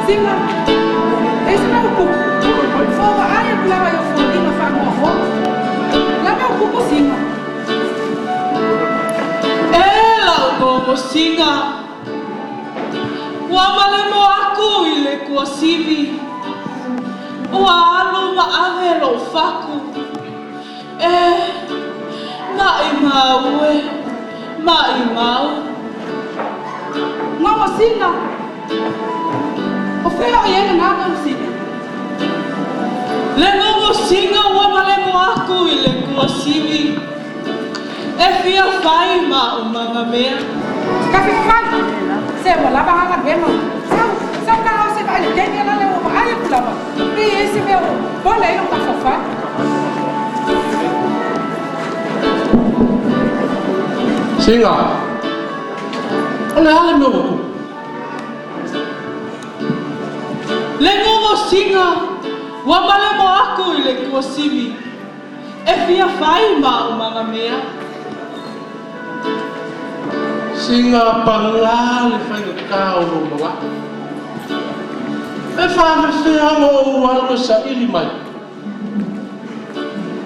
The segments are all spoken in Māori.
Singa. Esse não é o cuco. Fora a área que lava eu fui na famosa. Lá é o cuco singa. Ela o Gogosina. O amalemo aku ile kua sivi. O alu ma avelo faku. Mai maue. Mai mau. Não, Singa. O feio é nada assim. Le Gogosina o amalemo aku ile kua sivi. E fia fai ma o manga mea. Café fai. Você vai lá para a gema. Só carro você vai ali dentro ela leva para aí por lá. E esse meu boleiro para sofá. Singa. Olha meu. Le Gogosina o amalemo aku ile kua sivi. E fia fai ma o manga mea. Singa pangali fai no kau no mga. E whame whea mo o walo sa ili mai.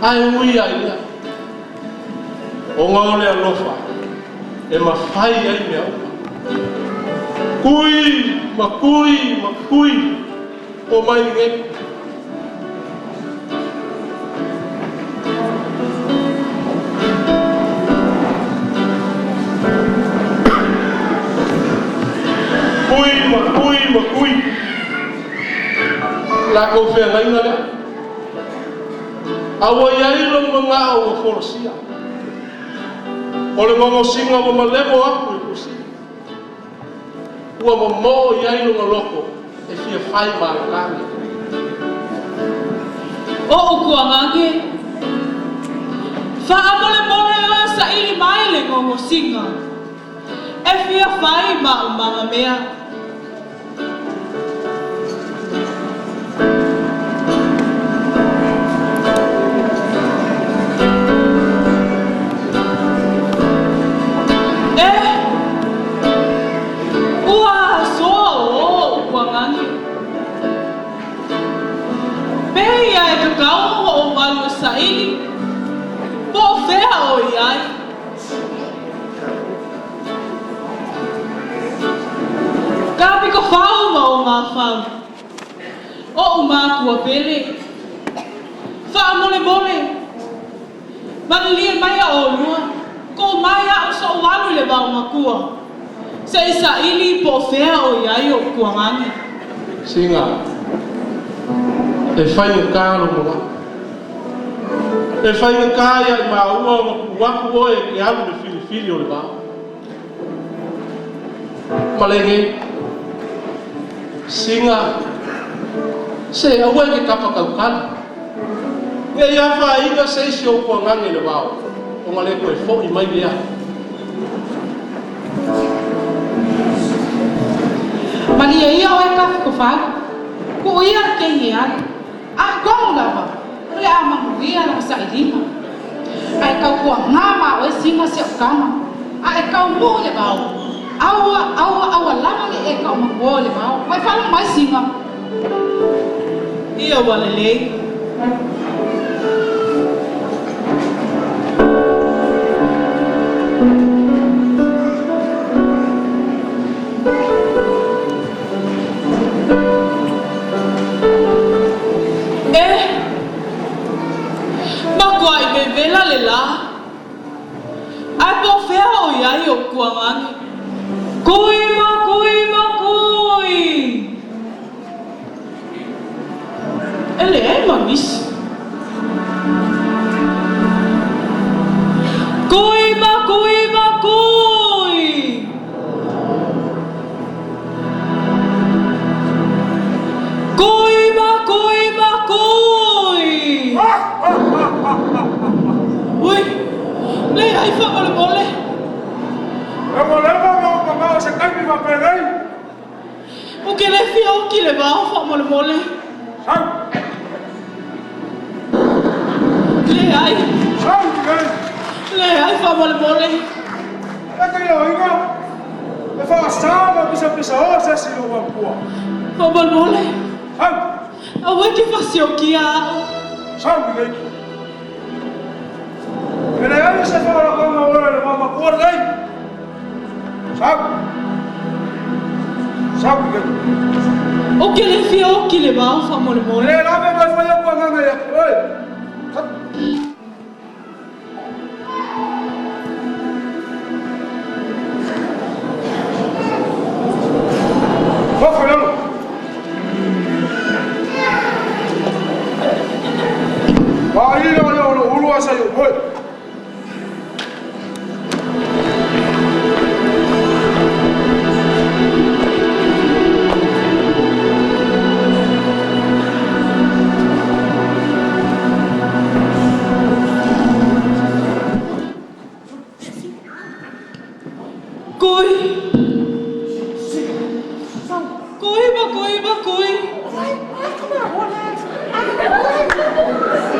Ai ui ai lea. O ngaole alofa. E mawhai ai mea upa. Kui, makui, makui. O mai ngai. Makui. La ko fe ngai ngale. Awa yai lo mga o forsia. Ole mo singa mo malemo aku ikusi. Ua mo yai lo ngaloko e fia fai malani. O kuangage. Fa amole mole la sa ili mai le Gogosina. E fia fai ma o manga mea. Saili, po fea o iai. Kapi ko fau ma o ngā fau. O ngā kua pere. Wha mole mole. Manilia mai a o lua. Ko mai a o so walu le wau makua. Se saili po fea o iai o kua ngangi. Singa. E whai o kāro mga. E whai na kāia i maua o waku oe ke alu me whiri o le wā. Malenge, Singa, se aue ke kapa kaukana. Nge ia wha inga se isi o kua ngange le wā. O ngale koe fo i mai lea. Malia ia o e kafi ko whau. Ko ia ke ia. A kongo lawa. Le ama mulia la sa ilima. Ai kau kua ngama o Singa se kama. Ai kau mo le bau. Awa lama le e kau mo le bau. Mai fala mai Singa. Ia wale le. Vela le la. Ai po fea o iai o kuangani. Kui. Ele é mamisi. Kui. Ui, le ai fa mole. E mole mo se kai mi va perei. O que le fia o que le va fa mole. Sai. Le ai fa mole. E que eu inga. E fa sala pisa o se si lo va pua. Fama mole. Sao? Awe ke fasio kia. Sao vậy? Cái này anh sẽ cho là con mà cuốn đấy. Sao? Sao vậy? O ke le fio ki le ba fama mole. Này làm em phải yêu con này ơi. Có phải không? Và đi đâu đâu là uống sao vậy? Ôi.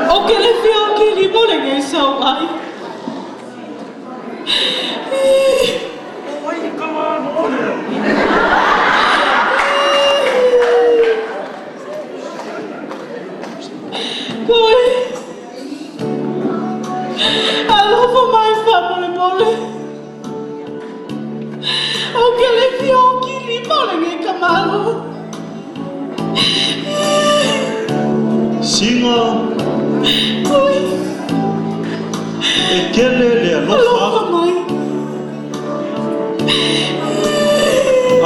O ke le fio ki li mole ngai sau ai. Ôi, come on. Koi. Alo for my family mole. O ke le fio ki li mole ngai kamalo. Singa Koi. ekele le Alo alofa for my.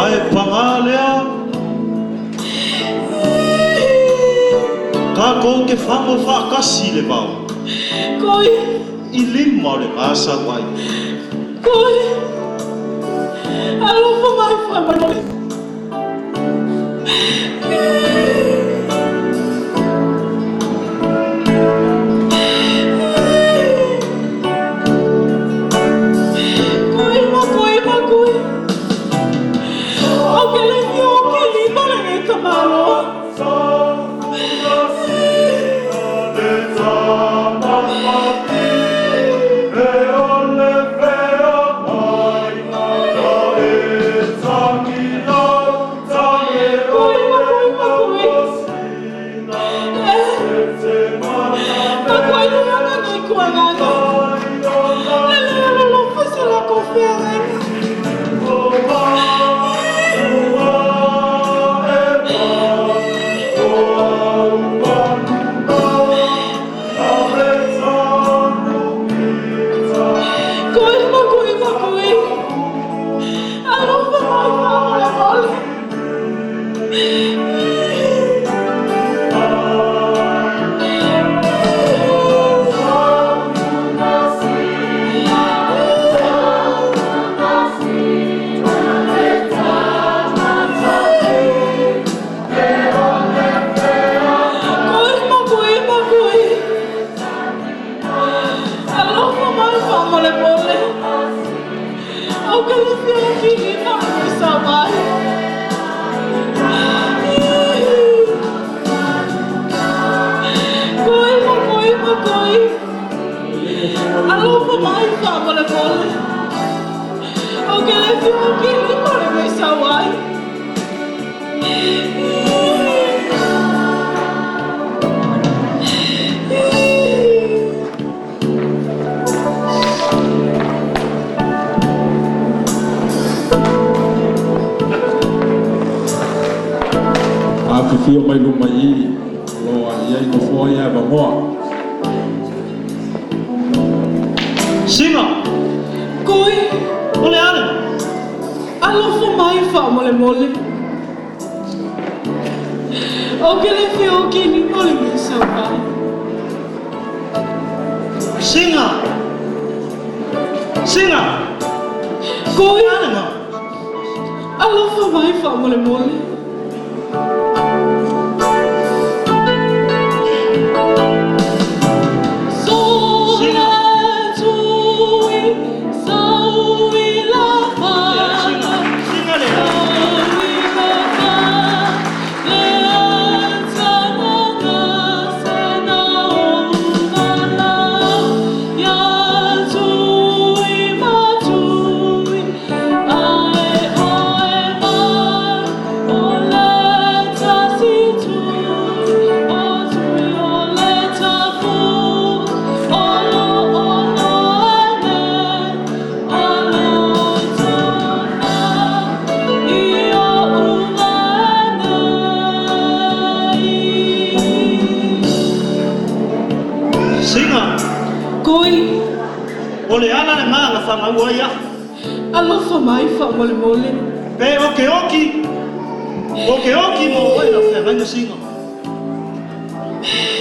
ai pangalea ka ko ke fango fa kasi le bau Koi. I lima le asa wai Koi. Alo for my family. Fio mai no mai lo ai no foi a vamos. Singa Koi. ole ale Alo for my family mole. O ke le fio ki li mole ngai sau ai. Singa Koi. ale ma Alo for my family mole. Oh Ole ana le manga whangau ia. Alofa mai wha mole. Pe oki mo oi na whenga singa.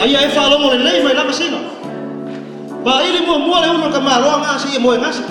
Ai ai whaalomo le lei mai lama singa. Pa ili mua le uno ka maroa ngasi e moe ngasi.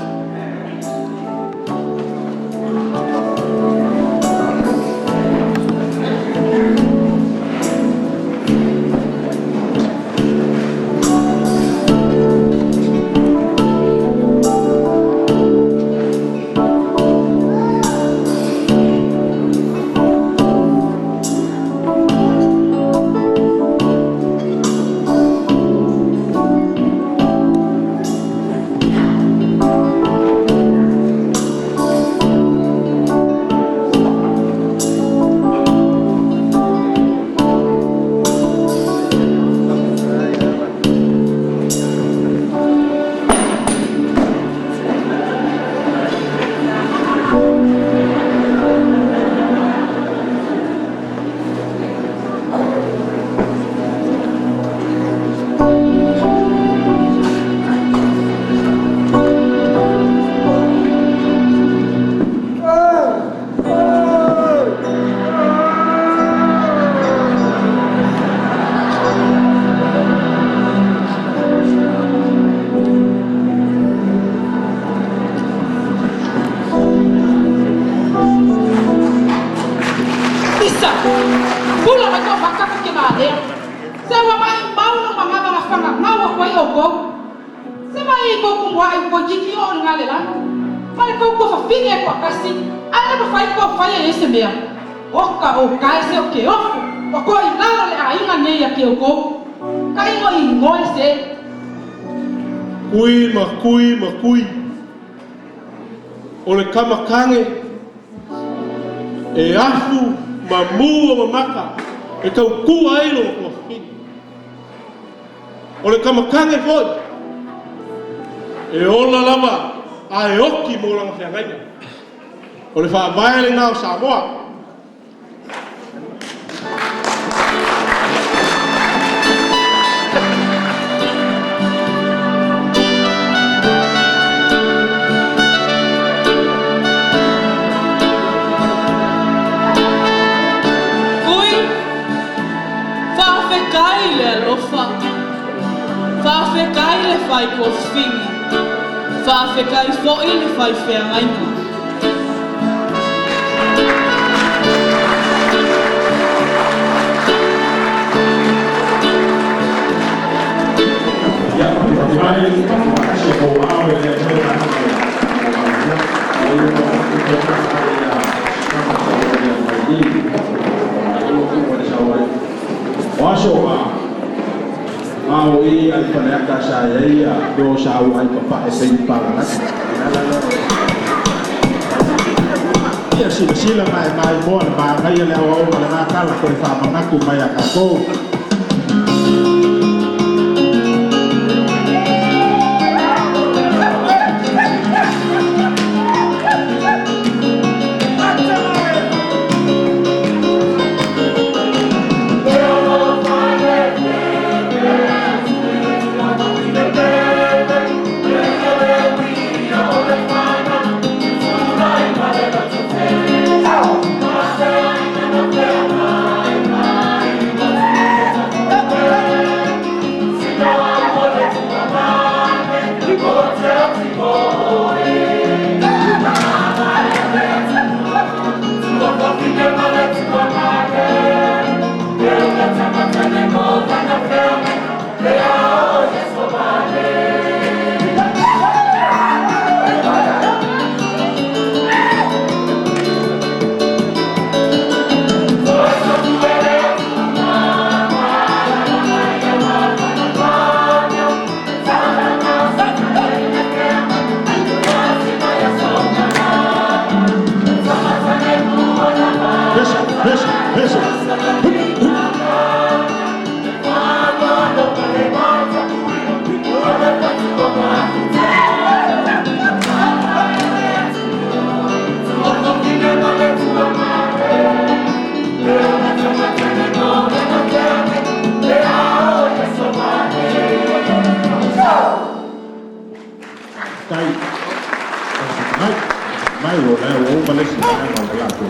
Kui o le kamakange e afu ma mua ma maka e kau kua eilo o fini o le kamakange foi e ola lava a e oki mo langa whiangaina o le whaavae le ngao Samoa Whawhekai le whai ko whingi. Whawhekai fōi le whai whiangaina. Mau I ai paneka saya ia do sau ai papa e para ia sila mai mo ba ngai le o na kala ko fa mangaku mai akako kai mai mai wo na wo ma le si na ma la ko